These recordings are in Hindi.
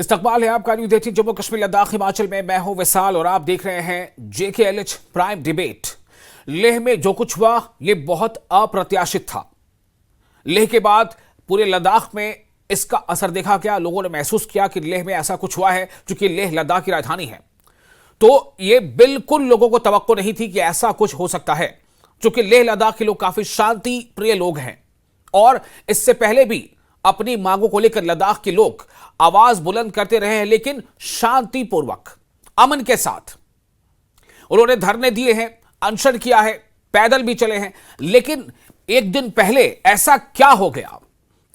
इस्तकबाल है आपका न्यूज़ 18 जम्मू कश्मीर लद्दाख हिमाचल में। मैं हूं विशाल और आप देख रहे हैं JKLH प्राइम डिबेट। लेह में जो कुछ हुआ ये बहुत अप्रत्याशित था। लेह के बाद पूरे लद्दाख में इसका असर देखा गया। लोगों ने महसूस किया कि लेह में ऐसा कुछ हुआ है, क्योंकि लेह लद्दाख की राजधानी है। तो ये बिल्कुल लोगों को तवक्को नहीं थी कि ऐसा कुछ हो सकता है, क्योंकि लेह लद्दाख के लोग काफी शांति प्रिय लोग हैं और इससे पहले भी अपनी मांगों को लेकर लद्दाख के लोग आवाज बुलंद करते रहे हैं, लेकिन शांतिपूर्वक अमन के साथ। उन्होंने धरने दिए हैं, अनशन किया है, पैदल भी चले हैं। लेकिन एक दिन पहले ऐसा क्या हो गया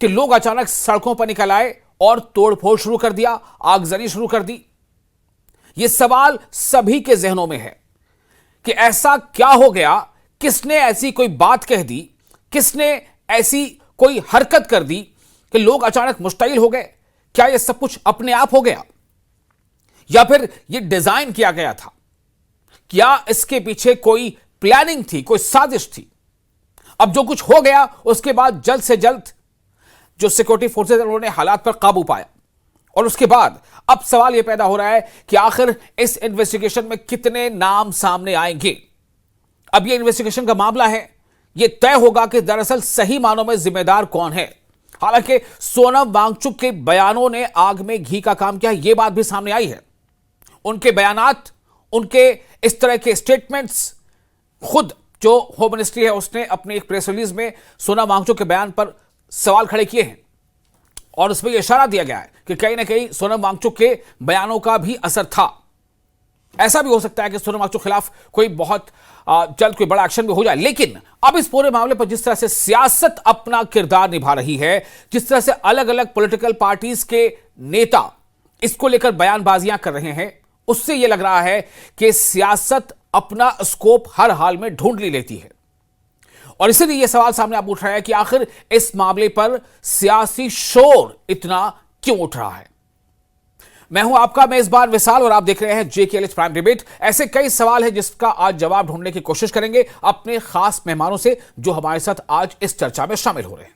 कि लोग अचानक सड़कों पर निकल आए और तोड़फोड़ शुरू कर दिया, आगजनी शुरू कर दी। यह सवाल सभी के जहनों में है कि ऐसा क्या हो गया, किसने ऐसी कोई बात कह दी, किसने ऐसी कोई हरकत कर दी कि लोग अचानक मुश्तइल हो गए। क्या यह सब कुछ अपने आप हो गया या फिर यह डिजाइन किया गया था? क्या इसके पीछे कोई प्लानिंग थी, कोई साजिश थी? अब जो कुछ हो गया उसके बाद जल्द से जल्द जो सिक्योरिटी फोर्सेज उन्होंने हालात पर काबू पाया, और उसके बाद अब सवाल यह पैदा हो रहा है कि आखिर इस इन्वेस्टिगेशन में कितने नाम सामने आएंगे। अब यह इन्वेस्टिगेशन का मामला है, यह तय होगा कि दरअसल सही मानों में जिम्मेदार कौन है। हालांकि सोनम वांगचुक के बयानों ने आग में घी का काम किया, यह बात भी सामने आई है। उनके बयानात, उनके इस तरह के स्टेटमेंट्स, खुद जो होम मिनिस्ट्री है उसने अपनी एक प्रेस रिलीज में सोनम वांगचुक के बयान पर सवाल खड़े किए हैं और उसमें यह इशारा दिया गया है कि कहीं ना कहीं सोनम वांगचुक के बयानों का भी असर था। ऐसा भी हो सकता है कि सोनम वांगचुक के खिलाफ कोई बहुत जल्द कोई बड़ा एक्शन भी हो जाए। लेकिन अब इस पूरे मामले पर जिस तरह से सियासत अपना किरदार निभा रही है, जिस तरह से अलग अलग पॉलिटिकल पार्टीज के नेता इसको लेकर बयानबाजियां कर रहे हैं, उससे यह लग रहा है कि सियासत अपना स्कोप हर हाल में ढूंढ लेती है। और इसीलिए यह सवाल सामने आप उठ रहा है कि आखिर इस मामले पर सियासी शोर इतना क्यों उठ रहा है। मैं हूं आपका मेजबान विशाल और आप देख रहे हैं JKLH प्राइम डिबेट। ऐसे कई सवाल हैं जिसका आज जवाब ढूंढने की कोशिश करेंगे अपने खास मेहमानों से जो हमारे साथ आज इस चर्चा में शामिल हो रहे हैं।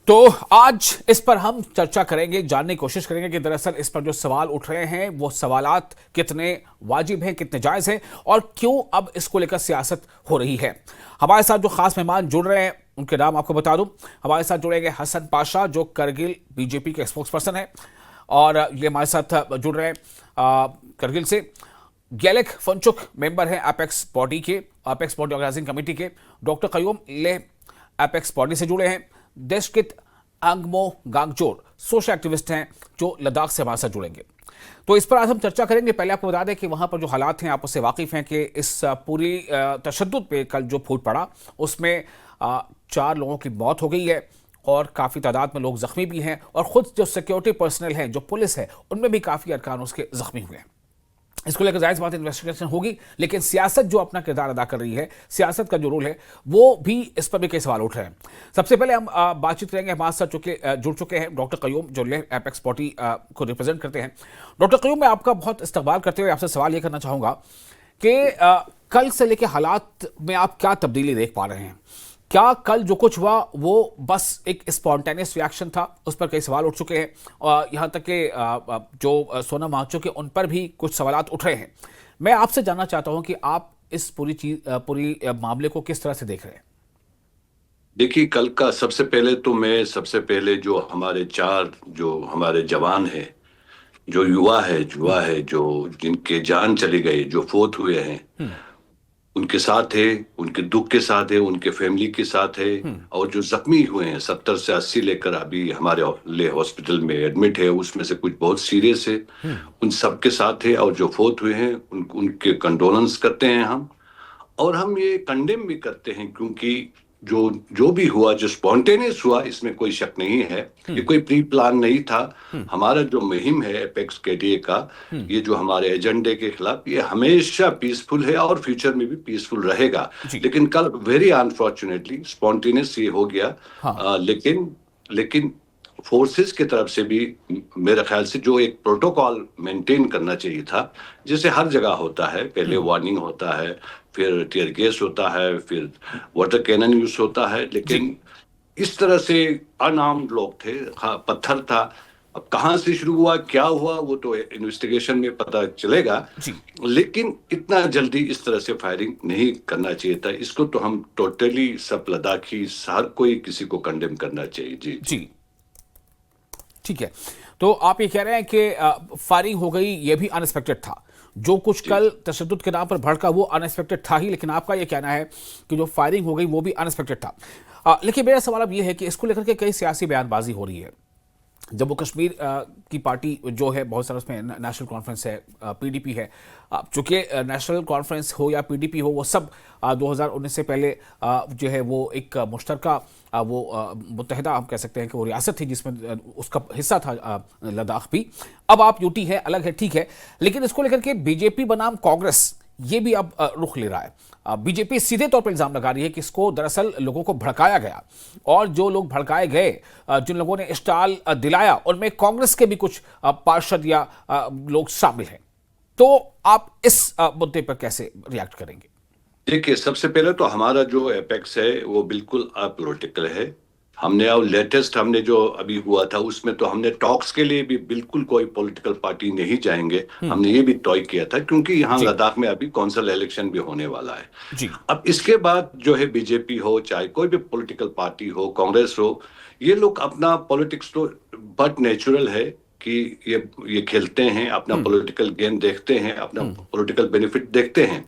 तो आज इस पर हम चर्चा करेंगे, जानने की कोशिश करेंगे कि दरअसल इस पर जो सवाल उठ रहे हैं वो सवालात कितने वाजिब हैं, कितने जायज़ हैं और क्यों अब इसको लेकर सियासत हो रही है। हमारे साथ जो खास मेहमान जुड़ रहे हैं उनके नाम आपको बता दूं। हमारे साथ जुड़ेंगे हसन पाशा जो करगिल BJP के स्पोक्स पर्सन है, और ये हमारे साथ जुड़ रहे हैं करगिल से। गैलेक फंचुक मेंबर हैं एपेक्स बॉडी ऑर्गेनाइजिंग कमेटी के। Doctor Qayoom Leh apex body से जुड़े हैं। देशकित अंगमो गांगचोर सोशल एक्टिविस्ट हैं जो लद्दाख से हमारे साथ जुड़ेंगे। तो इस पर आज हम चर्चा करेंगे। पहले आपको बता दें कि वहां पर जो हालात हैं आप उससे वाकिफ हैं कि इस पूरी तशद्दुद पे कल जो फूट पड़ा उसमें 4 लोगों की मौत हो गई है और काफ़ी तादाद में लोग जख्मी भी हैं, और ख़ुद जो सिक्योरिटी पर्सनल हैं, जो पुलिस है, उनमें भी काफ़ी अरकान उसके जख्मी हुए हैं। इसको लेकर जायज़ बात इन्वेस्टिगेशन होगी, लेकिन सियासत जो अपना किरदार अदा कर रही है, सियासत का जो रोल है वो भी, इस पर भी कई सवाल उठ रहे हैं। सबसे पहले हम बातचीत करेंगे, हमारे साथ जुड़ चुके हैं डॉक्टर कयूम जो लेह एपेक्स बॉडी को रिप्रेजेंट करते हैं। डॉक्टर कयूम, मैं आपका बहुत इस्तकबाल करते हुए आपसे सवाल ये करना चाहूँगा कि कल से लेकर हालात में आप क्या तब्दीली देख पा रहे हैं? क्या कल जो कुछ हुआ वो बस एक स्पॉन्टेनियस रिएक्शन था? उस पर कई सवाल उठ चुके हैं, और यहाँ तक कि जो सोनम वांगचुक के उन पर भी कुछ सवालात उठ रहे हैं। मैं आपसे जानना चाहता हूँ कि आप इस पूरी मामले को किस तरह से देख रहे हैं? देखिए, कल का सबसे पहले जो हमारे 4 जो हमारे जवान हैं, जो युवा है जो जिनके जान चली गई, जो फोत हुए हैं, उनके साथ है, उनके दुख के साथ है, उनके फैमिली के साथ है, और जो जख्मी हुए हैं 70 से 80 लेकर अभी हमारे ले हॉस्पिटल में एडमिट है, उसमें से कुछ बहुत सीरियस है, उन सब के साथ है। और जो फोत हुए हैं उनके कंडोलेंस करते हैं हम, और हम ये कंडेम भी करते हैं, क्योंकि जो जो भी हुआ, जो स्पॉन्टेनियस हुआ, इसमें कोई शक नहीं है। ये कोई प्री प्लान नहीं था। हमारा जो मुहिम है एपेक्स केडीए का, ये जो हमारे एजेंडे के खिलाफ, ये हमेशा पीसफुल है और फ्यूचर में भी पीसफुल रहेगा। जी। लेकिन कल वेरी अनफॉर्चुनेटली स्पॉन्टेनियस ये हो गया। हाँ। लेकिन फोर्सेस की तरफ से भी मेरे ख्याल से जो एक प्रोटोकॉल मेंटेन करना चाहिए था, जैसे हर जगह होता है, पहले वार्निंग होता है, फिर टीयर गैस होता है, फिर वाटर कैनन यूज होता है, जी। लेकिन इस तरह से अनआर्म्ड लोग थे, पत्थर था। अब कहां से शुरू हुआ, क्या हुआ, वो तो इन्वेस्टिगेशन में पता चलेगा। जी। लेकिन इतना जल्दी इस तरह से फायरिंग नहीं करना चाहिए था। इसको तो हम टोटली सब लद्दाखी, हर कोई किसी को कंडेम करना चाहिए। जी जी। जी। ठीक है। तो आप ये कह रहे हैं कि फायरिंग हो गई, ये भी अनएक्सपेक्टेड था। जो कुछ जी कल तशद्दुद के नाम पर भड़का वो अनएक्सपेक्टेड था ही, लेकिन आपका ये कहना है कि जो फायरिंग हो गई वो भी अनएक्सपेक्टेड था। लेकिन मेरा सवाल अब ये है कि इसको लेकर के कई सियासी बयानबाजी हो रही है। जम्मू कश्मीर की पार्टी जो है, बहुत सारा उसमें नेशनल कॉन्फ्रेंस है, पीडीपी है। चूंकि नेशनल कॉन्फ्रेंस हो या पीडीपी हो, वो सब 2019 से पहले जो है वो एक मुश्तरका वो मुत्तहिदा हम कह सकते हैं कि वो रियासत थी जिसमें उसका हिस्सा था लद्दाख भी। अब आप यूटी है, अलग है, ठीक है, लेकिन इसको लेकर के बीजेपी बनाम कांग्रेस ये भी अब रुख ले रहा है। बीजेपी सीधे तौर पर इल्जाम लगा रही है कि इसको दरअसल लोगों को भड़काया गया, और जो लोग भड़काए गए, जिन लोगों ने स्टाल दिलाया, उनमें कांग्रेस के भी कुछ पार्षद या लोग शामिल हैं। तो आप इस मुद्दे पर कैसे रिएक्ट करेंगे? देखिए, सबसे पहले तो हमारा जो एपेक्स है वो बिल्कुल अपॉलिटिकल है। हमने अब लेटेस्ट हमने जो अभी हुआ था उसमें तो हमने टॉक्स के लिए भी बिल्कुल कोई पॉलिटिकल पार्टी नहीं जाएंगे। हमने ये भी तय किया था, क्योंकि यहाँ जी। लद्दाख में अभी कौंसिल इलेक्शन भी होने वाला है। जी। अब इसके बाद जो है बीजेपी हो, चाहे कोई भी पॉलिटिकल पार्टी हो, कांग्रेस हो, ये लोग अपना पॉलिटिक्स तो बट नेचुरल है कि ये खेलते हैं, अपना पॉलिटिकल गेम देखते हैं, अपना पॉलिटिकल बेनिफिट देखते हैं।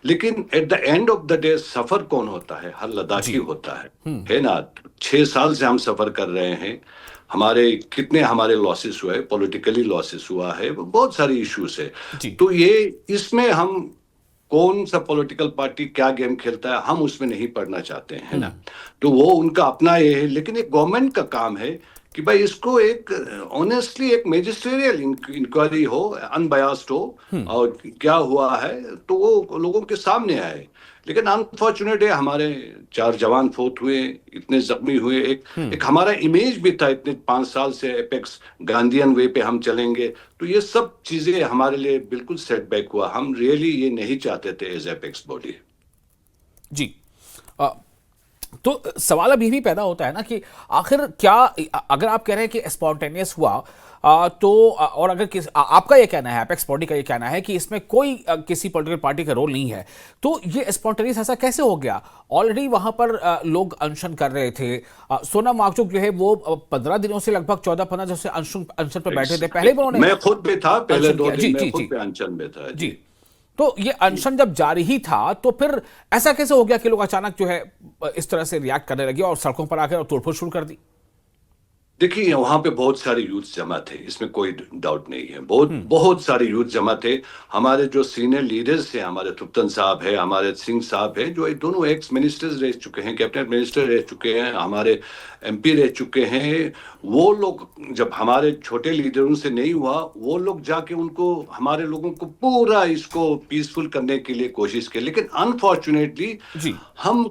लेकिन at the end of the day suffer कौन होता है? हर लद्दाखी जी। होता है ना। 6 साल से हम सफर कर रहे हैं। हमारे कितने हमारे लॉसेस हुए, पॉलिटिकली लॉसेस हुआ है, बहुत सारी इश्यूज है। जी। तो ये इसमें हम कौन सा पॉलिटिकल पार्टी क्या गेम खेलता है, हम उसमें नहीं पढ़ना चाहते हैं, है ना। तो वो उनका अपना ये है, लेकिन एक गवर्नमेंट का काम है कि भाई इसको एक ऑनेस्टली एक मैजिस्ट्रियल इंक्वायरी हो, अनबायस्ड हो, और क्या हुआ है तो वो लोगों के सामने आए। लेकिन अनफॉर्चुनेट है, हमारे 4 जवान फोत हुए, इतने जख्मी हुए। एक हमारा इमेज भी था इतने 5 साल से एपेक्स गांधीयन वे पे हम चलेंगे, तो ये सब चीजें हमारे लिए बिल्कुल सेटबैक हुआ। हम रियली ये नहीं चाहते थे एज एपेक्स बॉडी। जी। अ, तो सवाल अब ये भी पैदा होता है ना कि आखिर क्या, अगर आप कह रहे हैं कि स्पॉन्टेनियस हुआ, तो और अगर आपका ये कहना है, एपेक्स बॉडी का ये कहना है कि इसमें कोई किसी पॉलिटिकल पार्टी का रोल नहीं है, तो ये स्पॉन्टेनियस ऐसा कैसे हो गया? ऑलरेडी वहां पर लोग अनशन कर रहे थे। सोनम वांगचुक जो है वो 15 दिनों से, लगभग 14-15 दिनों से अनशन पर बैठे थे। पहले भी उन्होंने मैं खुद पे था, पहले अनशन 2 किया। जी दिन जी मैं खुद जी पे अनशन में था। जी। तो ये अनशन जब जारी ही था, तो फिर ऐसा कैसे हो गया कि लोग अचानक जो है इस तरह से रिएक्ट करने लगे और सड़कों पर आकर और तोड़फोड़ शुरू कर दी? देखिए, वहां पे बहुत सारे यूथ जमा थे, इसमें कोई डाउट नहीं है। बहुत बहुत सारे यूथ जमा थे। हमारे जो सीनियर लीडर्स हैं, हमारे थुप्तन साहब है, हमारे सिंह साहब है, जो दोनों एक्स मिनिस्टर्स रह चुके हैं, कैबिनेट मिनिस्टर रह चुके हैं, हमारे एमपी रह चुके हैं। वो लोग जब हमारे छोटे लीडरों से नहीं हुआ, वो लोग जाके उनको, हमारे लोगों को पूरा इसको पीसफुल करने के लिए कोशिश की। लेकिन अनफॉर्चुनेटली जी। हम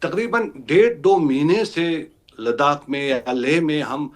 तकरीबन 1.5-2 महीने से लद्दाख में या लेह में हम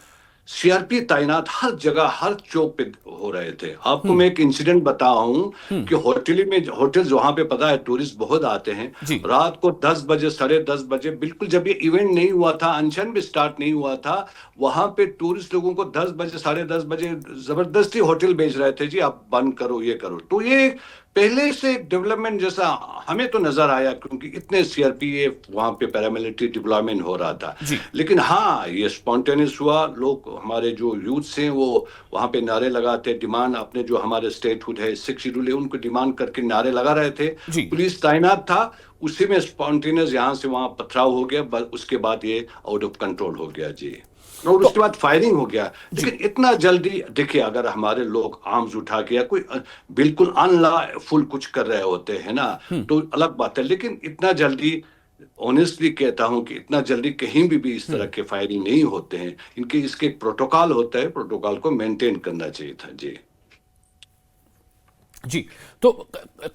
सीआरपी तैनात हर जगह, हर चौक पे हो रहे थे। आपको मैं एक इंसिडेंट बता हूं कि होटल्स वहां पे पता है टूरिस्ट बहुत आते हैं। जी। रात को 10 बजे, 10:30 बजे, बिल्कुल जब ये इवेंट नहीं हुआ था, अनशन भी स्टार्ट नहीं हुआ था, वहां पे टूरिस्ट लोगों को 10 बजे, 10:30 बजे जबरदस्ती होटल भेज रहे थे, जी आप बंद करो, ये करो। तो ये पहले से एक डेवलपमेंट जैसा हमें तो नजर आया, क्योंकि इतने सीआरपीएफ वहां पे पैरामिलिट्री डिप्लॉयमेंट हो रहा था। जी। लेकिन हाँ, ये स्पॉन्टेनियस हुआ। लोग, हमारे जो यूथ हैं, वो वहां पे नारे लगाते, डिमांड अपने जो हमारे स्टेटहुड है, 6 शेड्यूल है, उनको डिमांड करके नारे लगा रहे थे। जी। पुलिस तैनात था, उसी में स्पॉन्टेनियस यहाँ से वहां पथराव हो गया। उसके बाद ये आउट ऑफ कंट्रोल हो गया जी, और उसके बाद फायरिंग हो गया। लेकिन इतना जल्दी, देखिए, अगर हमारे लोग आर्म्स उठा के या कोई बिल्कुल अनलॉफुल कुछ कर रहे होते हैं ना, तो अलग बात है। लेकिन इतना जल्दी ऑनेस्टली कहता हूं कि इतना जल्दी कहीं भी इस तरह के फायरिंग नहीं होते हैं। इनके इसके एक प्रोटोकॉल होता है, प्रोटोकॉल को मेंटेन करना चाहिए था जी। जी। तो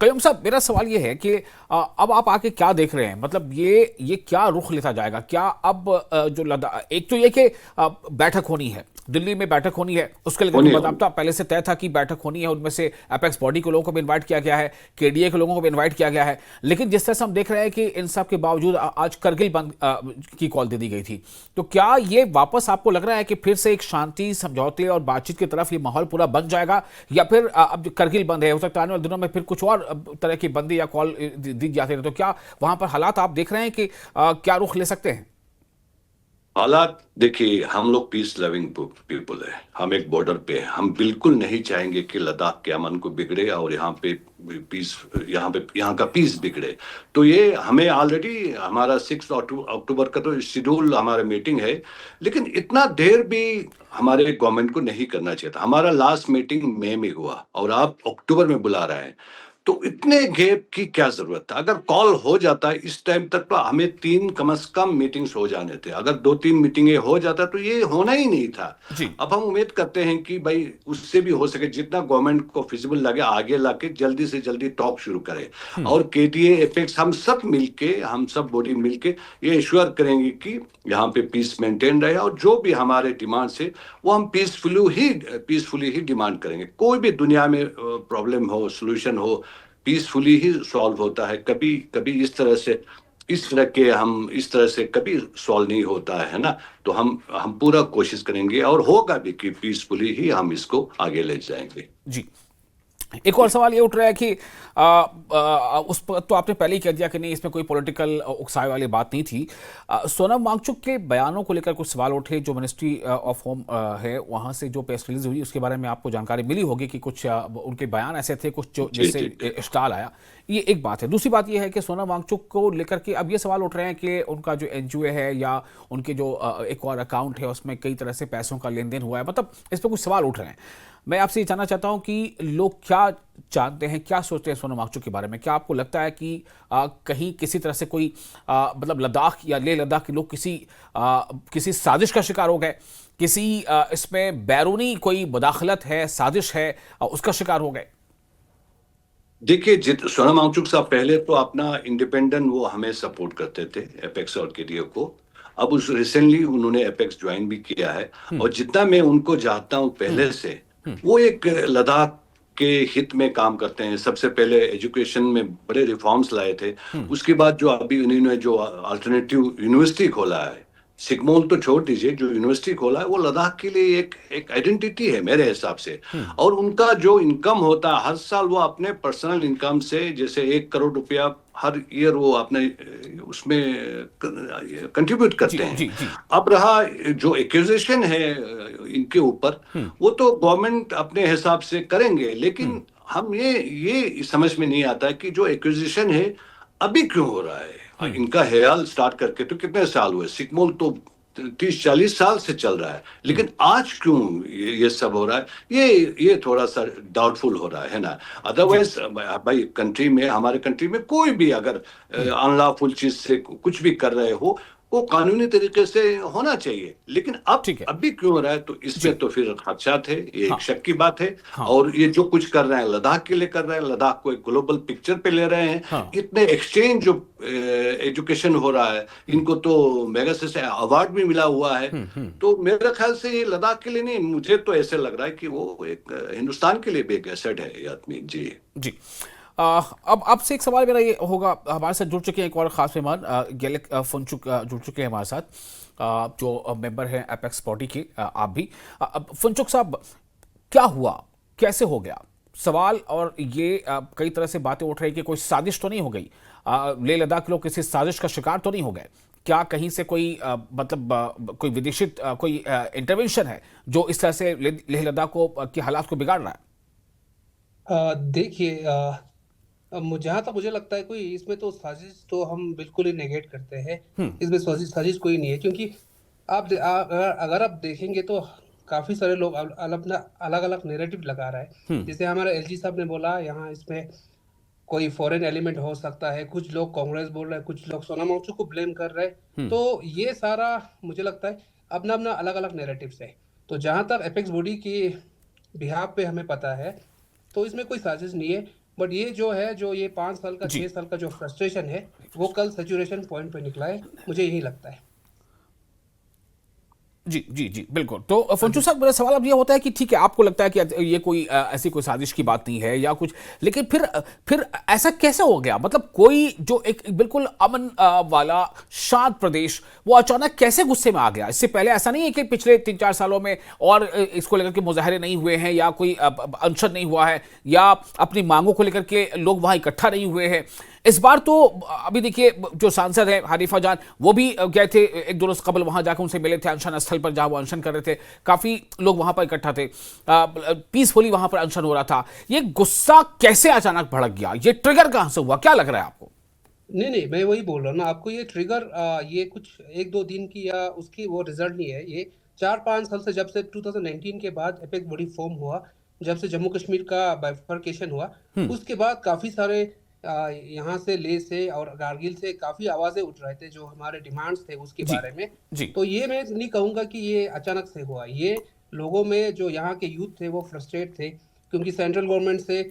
कयूम साहब, मेरा सवाल ये है कि अब आप आके क्या देख रहे हैं? मतलब ये क्या रुख लेता जाएगा? क्या अब जो लद्दाख, एक तो ये कि बैठक होनी है, दिल्ली में बैठक होनी है, उसके लेकर तो होनी होनी बाकायदा पहले से तय था कि बैठक होनी है, उनमें से अपेक्स बॉडी के लोगों को भी इनवाइट किया गया है, केडीए के लोगों को भी इनवाइट किया गया है। लेकिन जिस तरह से हम देख रहे हैं कि इन सब के बावजूद आज करगिल बंद की कॉल दे दी गई थी, तो क्या ये वापस आपको लग रहा है कि फिर से एक शांति समझौते और बातचीत की तरफ ये माहौल पूरा बन जाएगा, या फिर अब जो करगिल बंद है, हो सकता है आने वाले दिनों में फिर कुछ और तरह की बंदी या कॉल दी जाती है? तो क्या वहां पर हालात आप देख रहे हैं कि क्या रुख ले सकते हैं? हालात देखिए, हम लोग पीस लविंग पीपल है, हम एक बॉर्डर पे हैं। हम बिल्कुल नहीं चाहेंगे कि लद्दाख के अमन को बिगड़े और पीस यहाँ का पीस बिगड़े। तो ये हमें ऑलरेडी हमारा 6 अक्टूबर का तो शेड्यूल हमारा मीटिंग है, लेकिन इतना देर भी हमारे गवर्नमेंट को नहीं करना चाहिए था। हमारा लास्ट मीटिंग मई में हुआ और आप अक्टूबर में बुला रहे हैं, तो इतने गैप की क्या जरूरत था? अगर कॉल हो जाता इस टाइम तक तो हमें 3 कम से कम मीटिंग्स हो जाने थे। अगर 2-3 मीटिंगें हो जाता तो ये होना ही नहीं था। जी। अब हम उम्मीद करते हैं कि भाई उससे भी हो सके जितना गवर्नमेंट को फिजिबल लगे आगे लाके जल्दी से जल्दी टॉक शुरू करें। और केटीए एपेक्स हम सब बॉडी मिलके ये इंश्योर करेंगे कि यहाँ पे पीस मेंटेन रहे, और जो भी हमारे डिमांड्स है वो हम पीसफुली ही डिमांड करेंगे। कोई भी दुनिया में प्रॉब्लम हो, सोल्यूशन हो, पीसफुली ही सॉल्व होता है। कभी कभी इस तरह से कभी सॉल्व नहीं होता है ना। तो हम पूरा कोशिश करेंगे और होगा भी कि पीसफुली ही हम इसको आगे ले जाएंगे जी। एक और सवाल ये उठ रहा है कि उस पर तो आपने पहले ही कह दिया कि नहीं, इसमें कोई पॉलिटिकल उकसावे वाली बात नहीं थी। सोनम वांगचुक के बयानों को लेकर कुछ सवाल उठे। जो मिनिस्ट्री ऑफ होम है, वहां से जो प्रेस रिलीज हुई उसके बारे में आपको जानकारी मिली होगी कि कुछ उनके बयान ऐसे थे कुछ जो जी जिससे जी जी इश्काल आया। ये एक बात है। दूसरी बात ये है कि सोनम वांगचुक को लेकर के अब ये सवाल उठ रहे हैं कि उनका जो एनजीओ है या उनके जो एक और अकाउंट है उसमें कई तरह से पैसों का लेन देन हुआ है। मतलब इस पर कुछ सवाल उठ रहे हैं। मैं आपसे ये जानना चाहता हूं कि लोग क्या जानते हैं, क्या सोचते हैं सोनम वांगचुक के बारे में? क्या आपको लगता है कि कहीं किसी तरह से कोई मतलब लद्दाख या लेह लद्दाख के लोग किसी साजिश का शिकार हो गए, किसी इसमें बैरूनी कोई मुदाखलत है, साजिश है, उसका शिकार हो गए? देखिए, सोनम वांगचुक साहब पहले तो अपना इंडिपेंडेंट वो हमें सपोर्ट करते थे, एपेक्स और केडीए को। अब उस रिसेंटली उन्होंने एपेक्स ज्वाइन भी किया है, और जितना मैं उनको जानता हूं पहले से, वो एक लद्दाख के हित में काम करते हैं। सबसे पहले एजुकेशन में बड़े रिफॉर्म्स लाए थे। उसके बाद जो अभी उन्होंने जो अल्टरनेटिव यूनिवर्सिटी खोला है, सिगमोल तो छोड़ दीजिए, जो यूनिवर्सिटी खोला है वो लद्दाख के लिए एक आइडेंटिटी है मेरे हिसाब से। और उनका जो इनकम होता है हर साल, वो अपने पर्सनल इनकम से जैसे 1 करोड़ रुपया हर ईयर वो अपने उसमें कंट्रीब्यूट जी करते हैं। जी जी। अब रहा जो एक्यूजेशन है इनके ऊपर, वो तो गवर्नमेंट अपने हिसाब से करेंगे, लेकिन हम ये समझ में नहीं आता कि जो एक्यूजेशन है अभी क्यों हो रहा है। इनका ख्याल स्टार्ट करके तो कितने साल हुए, सिकमोल तो 30-40 साल से चल रहा है, लेकिन आज क्यों ये सब हो रहा है, ये थोड़ा सा डाउटफुल हो रहा है ना। जी। अदरवाइज भाई हमारे कंट्री में कोई भी अगर अनलॉफुल चीज से कुछ भी कर रहे हो, वो कानूनी तरीके से होना चाहिए। लेकिन अब ठीक है। अभी क्यों हो रहा है, तो जी। इसमें तो फिर खदशात है, ये एक हाँ। शक की बात है। हाँ। और ये जो कुछ कर रहे हैं लद्दाख के लिए कर रहे हैं, लद्दाख को एक ग्लोबल पिक्चर पे ले रहे हैं। हाँ। इतने एक्सचेंज जो एजुकेशन हो रहा है, इनको तो मेगासेस अवार्ड भी मिला हुआ है। तो मेरे ख्याल से ये लद्दाख के लिए नहीं, मुझे तो ऐसे लग रहा है कि वो एक हिंदुस्तान के लिए भी एक एसेट है ये आदमी जी। जी। अब आपसे एक सवाल मेरा ये होगा। हमारे साथ जुड़ चुके हैं एक और खास मेहमान, गैलिक फुनचुक जुड़ चुके हैं हमारे साथ, जो मेंबर हैं एपेक्स बॉडी के। आप भी फुनचुक साहब, क्या हुआ, कैसे हो गया? सवाल और ये कई तरह से बातें उठ रही कि कोई साजिश तो नहीं हो गई, लेह लद्दाख के लोग किसी साजिश का शिकार तो नहीं हो गए? क्या कहीं से कोई मतलब कोई विदेशी कोई इंटरवेंशन है जो इस तरह से लेह लद्दाख को के हालात को बिगाड़ रहा है? देखिए, अब जहाँ तक मुझे लगता है, कोई इसमें तो साजिश तो हम बिल्कुल ही नेगेट करते हैं। इसमें साजिश साजिश कोई नहीं है, क्योंकि अगर आप देखेंगे तो काफी सारे लोग अलग अलग नैरेटिव लगा रहा है। जैसे हमारे एलजी साहब ने बोला यहाँ इसमें कोई फॉरेन एलिमेंट हो सकता है, कुछ लोग कांग्रेस बोल रहे हैं, कुछ लोग सोनम वांगचुक को ब्लेम कर रहे हैं। तो ये सारा मुझे लगता है अपना अपना अलग अलग नैरेटिव्स है। तो जहां तक एपेक्स बॉडी की बिहाफ पे हमें पता है, तो इसमें कोई साजिश नहीं है। बट ये जो है, जो ये 5 साल का जी 6 साल का जो फ्रस्ट्रेशन है, वो कल सैचुरेशन पॉइंट पे निकला है, मुझे यही लगता है। जी जी जी बिल्कुल। तो फंचू साहब, मेरा सवाल अब ये होता है कि ठीक है, आपको लगता है कि ये कोई ऐसी कोई साजिश की बात नहीं है या कुछ, लेकिन फिर ऐसा कैसे हो गया? मतलब कोई जो एक बिल्कुल अमन वाला शांत प्रदेश, वो अचानक कैसे गुस्से में आ गया? इससे पहले ऐसा नहीं है कि पिछले 3-4 सालों में और इसको लेकर के मुजाहरे नहीं हुए हैं या कोई अनशन नहीं हुआ है या अपनी मांगों को लेकर के लोग वहां इकट्ठा नहीं हुए हैं? इस बार तो अभी देखिए, जो सांसद है हनीफा जान, वो भी गए थे 1-2 रोज कबल, वहां जाकर उनसे मिले थे अनशन स्थल पर जहां वो अनशन कर रहे थे। काफी लोग वहां पर इकट्ठा थे, पीसफुली वहां पर अनशन हो रहा था। ये गुस्सा कैसे अचानक भड़क गया? ये ट्रिगर कहां से हुआ? क्या लग रहा है आपको? नहीं नहीं, मैं वही बोल रहा हूँ ना आपको, ये ट्रिगर ये कुछ 1-2 दिन की या उसकी वो रिजल्ट नहीं है। ये 4-5 साल से, जब से 2019 के बाद एपेक्स बॉडी फॉर्म हुआ, जब से जम्मू कश्मीर का बाइफरकेशन हुआ, उसके बाद काफी सारे यहाँ से लेह से और कारगिल से काफी आवाजें उठ रहे थे, जो हमारे डिमांड्स थे उसके जी बारे में। जी तो ये मैं नहीं कहूंगा कि ये अचानक से हुआ। ये लोगों में, जो यहाँ के यूथ थे, वो फ्रस्ट्रेट थे, क्योंकि सेंट्रल गवर्नमेंट से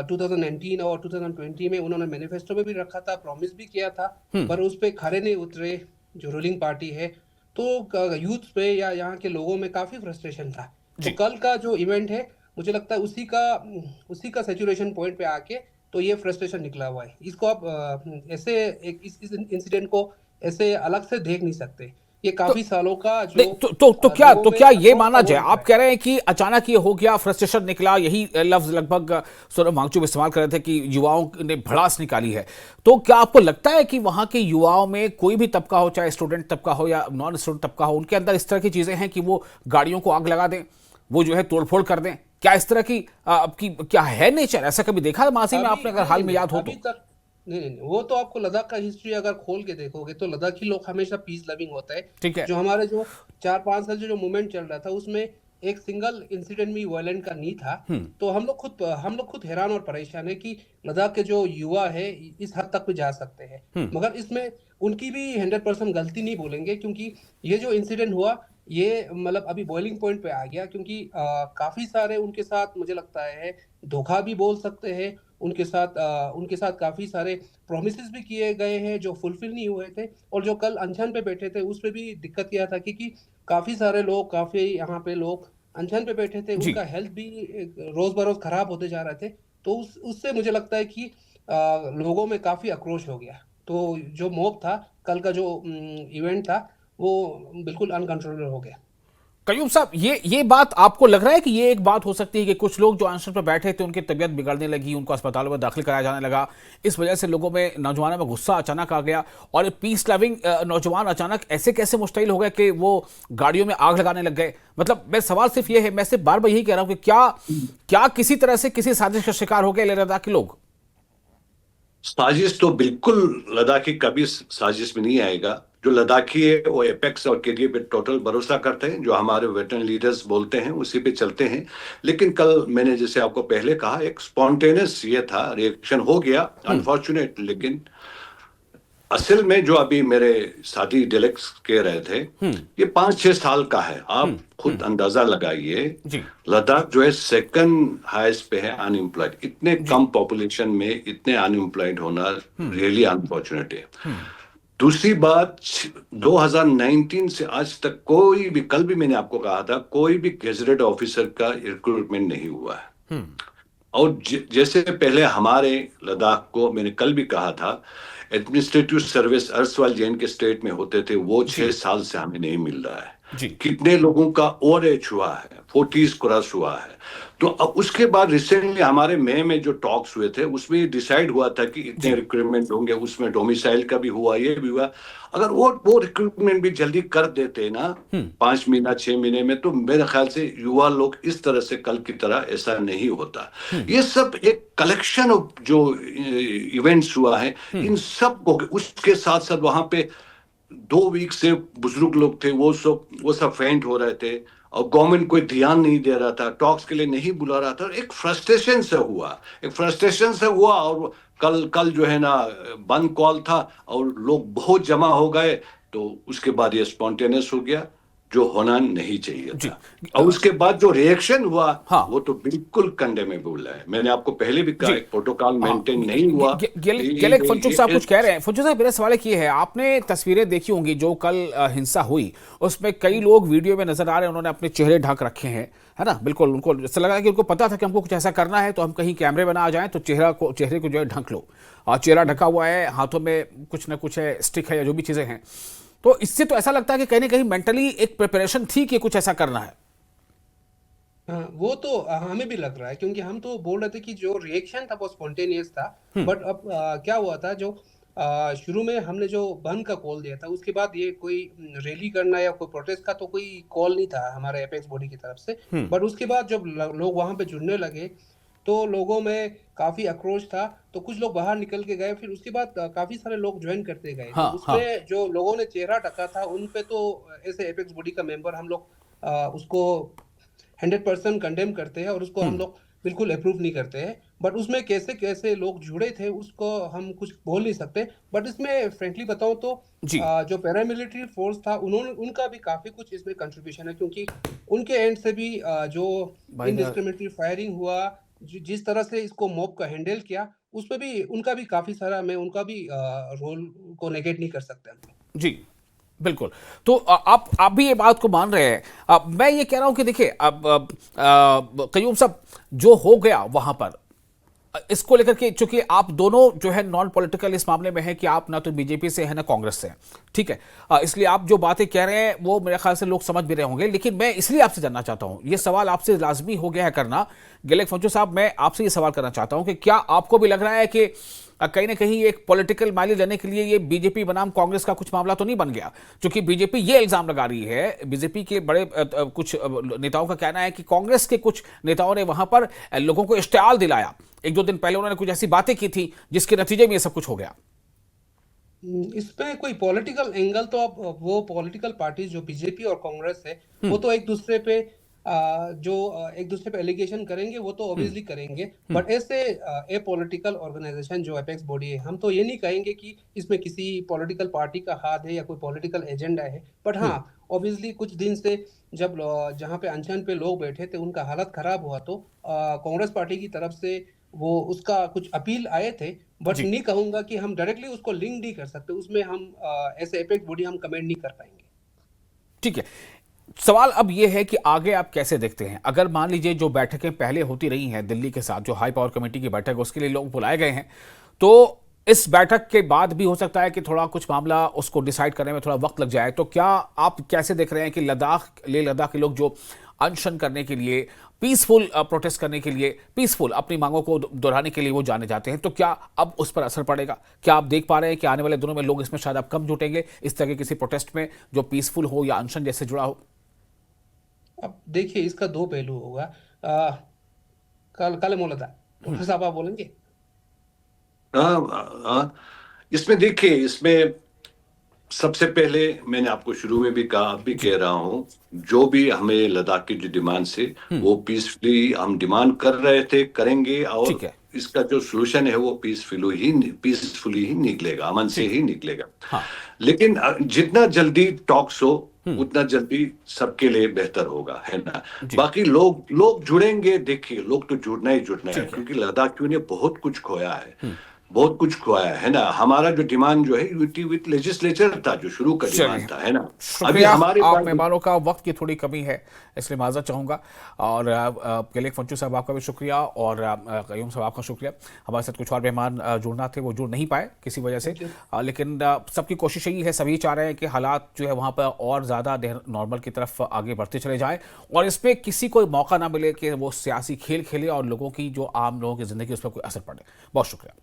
2019 और 2020 में उन्होंने मैनिफेस्टो में भी रखा था, प्रॉमिस भी किया था, पर उस पे खरे नहीं उतरे जो रूलिंग पार्टी है। तो यूथ पे या यहाँ के लोगों में काफी फ्रस्ट्रेशन था। तो जी। कल का जो इवेंट है, मुझे लगता है उसी का सैचुरेशन पॉइंट पे आके तो ये फ्रस्ट्रेशन निकला हुआ है। इसको आप ऐसे एक इस इंसिडेंट को ऐसे अलग से देख नहीं सकते। ये तो काफी सालों का नहीं, जो लोगों तो में क्या ये अक्रोश था, माना वो जाए, निकला आप है। कह रहे हैं कि अचानक ये हो गया, फ्रस्ट्रेशन निकला, यही लफ्ज लगभग सोनम वांगचुक इस्तेमाल कर रहे थे कि युवाओं ने भड़ास निकाली है। तो क्या आपको लगता है कि वहां के युवाओं में कोई भी तबका हो, चाहे स्टूडेंट तबका हो या नॉन स्टूडेंट तबका हो, उनके अंदर इस तरह की चीजें हैं कि वो गाड़ियों को आग लगा दें, वो जो है तोड़फोड़ कर दें? क्या इस तरह की आपकी क्या है नेचर? ऐसा कभी देखा है माजी में अभी आपने, अगर नहीं हाल नहीं में नहीं, याद हो अभी तो? तक नहीं नहीं नहीं, वो तो आपको लद्दाख का हिस्ट्री अगर खोल के देखोगे तो लद्दाखी लोग हमेशा पीस लविंग होता है। ठीक है। जो हमारे जो 4-5 साल जो मूवमेंट चल रहा था, उसमें एक सिंगल इंसिडेंट भी वायलेंट का नहीं था। तो हम लोग खुद हैरान और परेशान है कि लद्दाख के जो युवा है इस हद तक भी जा सकते हैं। मगर इसमें उनकी भी 100% गलती नहीं बोलेंगे, क्योंकि ये जो इंसिडेंट हुआ, ये मतलब अभी बॉइलिंग पॉइंट पे आ गया, क्योंकि काफी सारे उनके साथ, मुझे लगता है, धोखा भी बोल सकते हैं। उनके साथ काफी सारे प्रोमिसेस भी किए गए हैं जो फुलफिल नहीं हुए थे। और जो कल अनशन पे बैठे थे, उस पे भी दिक्कत किया था, क्योंकि काफी सारे लोग, काफी यहाँ पे लोग अनशन पे बैठे थे, जी। उनका हेल्थ भी रोज बरोज खराब होते जा रहे थे। तो उससे मुझे लगता है कि लोगों में काफी आक्रोश हो गया। तो जो मॉब था, कल का जो इवेंट था, वो बिल्कुल अनकंट्रोलेबल हो गया। कयूम साहब, ये बात आपको लग रहा है कि ये एक बात हो सकती है कि कुछ लोग जो अनशन पर बैठे थे, उनकी तबीयत बिगड़ने लगी, उनको अस्पतालों में दाखिल कराया जाने लगा, इस वजह से लोगों में, नौजवानों में गुस्सा अचानक आ गया, और पीस लविंग नौजवान अचानक ऐसे कैसे मुश्तइल हो गए कि वो गाड़ियों में आग लगाने लग गए? मतलब मैं सवाल सिर्फ ये है, मैं सिर्फ बार बार यही कह रहा हूं कि क्या किसी तरह से किसी साजिश का शिकार हो गए लेह लद्दाख के लोग? साजिश तो बिल्कुल लद्दाखी कभी साजिश में नहीं आएगा। जो लद्दाखी है वो एपेक्स और केडीए पे टोटल भरोसा करते हैं, जो हमारे वेटरन लीडर्स बोलते हैं उसी पे चलते हैं। लेकिन कल मैंने जैसे आपको पहले कहा, एक स्पॉन्टेनियस ये था, रिएक्शन हो गया, अनफॉर्चुनेट। लेकिन असल में जो अभी मेरे साथी डिलेक्स कह रहे थे, ये 5-6 साल का है। आप खुद अंदाजा लगाइए, जी लद्दाख जो है सेकंड हाईएस्ट पे है अनएम्प्लॉयड। इतने जी कम पॉपुलेशन में इतने अनएम्प्लॉयड होना रियली अनफॉर्चुनेट है। दूसरी बात, 2019 से आज तक कोई भी, कल भी मैंने आपको कहा था, कोई भी गेजेटेड ऑफिसर का रिक्रूटमेंट नहीं हुआ है। और जैसे पहले हमारे लद्दाख को, मैंने कल भी कहा था, एडमिनिस्ट्रेटिव सर्विस अर्सवाल जेएन के स्टेट में होते थे, वो 6 साल से हमें नहीं मिल रहा है। जी कितने लोगों का ओवर एज हुआ है, 40s क्रॉस हुआ है। तो अब उसके बाद रिसेंटली हमारे मई में जो टॉक्स हुए थे, उसमें डिसाइड हुआ था कि इतने रिक्रूटमेंट होंगे, उसमें डोमिसाइल का भी हुआ, ये भी हुआ। अगर वो रिक्रूटमेंट भी जल्दी कर देते ना, 5 महीना 6 महीने में, तो मेरे ख्याल से युवा लोग इस तरह से कल की तरह ऐसा नहीं होता। ये सब एक कलेक्शन ऑफ जो इवेंट्स हुआ है, इन सब को, उसके साथ साथ वहां पे 2 वीक से बुजुर्ग लोग थे, वो सब फेंट हो रहे थे। और गवर्नमेंट कोई ध्यान नहीं दे रहा था, टॉक्स के लिए नहीं बुला रहा था, एक फ्रस्ट्रेशन से हुआ। और कल जो है ना बंद कॉल था और लोग बहुत जमा हो गए, तो उसके बाद ये स्पॉन्टेनियस हो गया जो होना नहीं चाहिए जी। था। और उसके बाद जो रिएक्शन हुआ हाँ। वो तो बिल्कुल कंडेमेबल है। मैंने आपको पहले भी कहा जी। एक प्रोटोकॉल हाँ, मेंटेन नहीं हुआ। गेलेक फंचुक साहब कुछ कह रहे हैं। फंचुक साहब, मेरा सवाल ये है, आपने तस्वीरें देखी होंगी जो कल हिंसा हुई, उसमें कई लोग वीडियो में नजर आ रहे हैं, उन्होंने अपने चेहरे ढक रखे हैं, है ना। बिल्कुल उनको ऐसा लगा कि उनको पता था कि हमको कुछ ऐसा करना है, तो हम कहीं कैमरे में ना आ जाएं तो चेहरे को जो है ढक लो। और चेहरा ढका हुआ है, हाथों में कुछ ना कुछ है, स्टिक है या जो भी चीजें हैं। तो इससे तो ऐसा लगता है कि कहीं ना कहीं मेंटली एक प्रिपरेशन थी कि कुछ ऐसा करना है। हाँ, वो तो हमें भी लग रहा है, क्योंकि हम तो बोल रहे थे कि जो रिएक्शन था वो स्पॉन्टेनियस था। बट अब क्या हुआ था, जो शुरू में हमने जो बंद का कॉल दिया था, उसके बाद ये कोई रैली करना या कोई प्रोटेस्ट का तो कोई कॉल नहीं था हमारे एपेक्स बॉडी की तरफ से। बट उसके बाद जब लोग वहां पे जुड़ने लगे तो लोगों में काफी आक्रोश था, तो कुछ लोग बाहर निकल के गए। फिर उसके बाद काफी सारे लोग ज्वाइन करते गए। तो हाँ, हाँ। उसमें जो लोगों ने चेहरा ढका था उन पे तो एज एपेक्स बॉडी का मेंबर हम लोग उसको 100% कंडेम करते हैं और उसको हम लोग बिल्कुल अप्रूव नहीं करते हैं। बट उसमें कैसे कैसे लोग जुड़े थे उसको हम कुछ बोल नहीं सकते। बट इसमें फ्रेंकली बताऊं तो जी। जो पैरामिलिट्री फोर्स था उनका भी काफी कुछ इसमें कंट्रीब्यूशन है, क्योंकि उनके एंड से भी जो भाई ने- इनडिस्क्रिमिनेटरी फायरिंग हुआ, जिस तरह से इसको मॉब का हैंडल किया, उसमें भी उनका भी काफी सारा, मैं उनका भी रोल को नेगेट नहीं कर सकते हम लोग। जी बिल्कुल। तो आप भी ये बात को मान रहे हैं। अब मैं ये कह रहा हूं कि देखिए, अब कयूम साहब, जो हो गया वहां पर, इसको लेकर के, चूंकि आप दोनों जो है नॉन पॉलिटिकल इस मामले में है कि आप ना तो बीजेपी से है ना कांग्रेस से हैं, ठीक है। इसलिए आप जो बातें कह रहे हैं वो मेरे ख्याल से लोग समझ भी रहे होंगे। लेकिन मैं इसलिए आपसे जानना चाहता हूं, ये सवाल आपसे लाजमी हो गया है करना। गेलेक फंचुक साहब, मैं आपसे ये सवाल करना चाहता हूं कि क्या आपको भी लग रहा है कि कहीं ना कहीं एक पॉलिटिकल माइलेज लेने के लिए ये बीजेपी बनाम कांग्रेस का कुछ मामला तो नहीं बन गया? क्योंकि बीजेपी ये इल्जाम लगा रही है, बीजेपी के बड़े कुछ नेताओं का कहना है कि कांग्रेस के कुछ नेताओं ने वहां पर लोगों को इश्तियाल दिलाया। एक दो दिन पहले उन्होंने कुछ ऐसी बातें की थी जिसके नतीजे में ये सब कुछ हो गया। इसमें कोई पॉलिटिकल एंगल तो, अब वो पॉलिटिकल पार्टीज जो बीजेपी और कांग्रेस है वो तो एक दूसरे पे एक दूसरे पे एलिगेशन करेंगे, वो तो ऑब्वियसली करेंगे। बट ऐसे ए पॉलिटिकल ऑर्गेनाइजेशन जो एपेक्स बॉडी है, हम तो ये नहीं कहेंगे कि इसमें किसी पॉलिटिकल पार्टी का हाथ है या कोई पॉलिटिकल एजेंडा है। बट हाँ, ऑब्वियसली कुछ दिन से जब जहाँ पे अनशन पे लोग बैठे थे उनका हालत खराब हुआ, तो कांग्रेस पार्टी की तरफ से वो उसका कुछ अपील आए थे। बट जी नहीं कहूंगा कि हम डायरेक्टली उसको लिंक नहीं कर सकते, उसमें हम ऐसे एपेक्स बॉडी हम कमेंट नहीं कर पाएंगे। ठीक है। सवाल अब यह है कि आगे आप कैसे देखते हैं? अगर मान लीजिए जो बैठकें पहले होती रही हैं दिल्ली के साथ, जो हाई पावर कमेटी की बैठक, उसके लिए लोग बुलाए गए हैं, तो इस बैठक के बाद भी हो सकता है कि थोड़ा कुछ मामला उसको डिसाइड करने में थोड़ा वक्त लग जाए। तो क्या आप कैसे देख रहे हैं कि लेह लद्दाख के लोग जो अनशन करने के लिए, पीसफुल प्रोटेस्ट करने के लिए, पीसफुल अपनी मांगों को दोहराने के लिए वो जाने जाते हैं, तो क्या अब उस पर असर पड़ेगा? क्या आप देख पा रहे हैं कि आने वाले दिनों में लोग इसमें शायद अब कम जुटेंगे इस तरह के किसी प्रोटेस्ट में जो पीसफुल हो या अनशन जैसे जुड़ा हो? अब देखिए, इसका दो पहलू होगा। कल कल मोलता डॉक्टर साहब आप बोलेंगे। हाँ, इसमें देखिए, इसमें सबसे पहले मैंने आपको शुरू में भी कहा, अब भी कह रहा हूं, जो भी हमें लद्दाख की जो डिमांड से वो पीसफुली हम डिमांड कर रहे थे, करेंगे। और ठीक है। इसका जो सोल्यूशन है वो पीसफुली ही निकलेगा, अमन से ही निकलेगा। हाँ लेकिन जितना जल्दी टॉक्स हो उतना जल्दी सबके लिए बेहतर होगा, है ना। जी बाकी लोग जुड़ेंगे। देखिए, लोग तो जुड़ना ही जुड़ना है, ठीक है। क्योंकि लद्दाखियों ने बहुत कुछ खोया है, बहुत कुछ खोया है ना। हमारा जो डिमांड जो है यूटी विद लेजिस्लेचर था, जो शुरू का चलिए, डिमांड था, है ना। अभी शुक्रिया। हमारे आप पास मेहमानों का वक्त की थोड़ी कमी है, इसलिए माजरत चाहूँगा। और गेलेक फंचुक साहब आपका भी शुक्रिया, और कयूम साहब आपका शुक्रिया। हमारे साथ कुछ और मेहमान जुड़ना थे, वो जुड़ नहीं पाए किसी वजह से। लेकिन सबकी कोशिश यही है, सभी चाह रहे हैं कि हालात जो है वहाँ पर और ज़्यादा नॉर्मल की तरफ आगे बढ़ते चले जाएँ, और इसमें किसी को मौका ना मिले कि वो सियासी खेल खेले और लोगों की, जो आम लोगों की ज़िंदगी, उस पर कोई असर पड़े। बहुत शुक्रिया।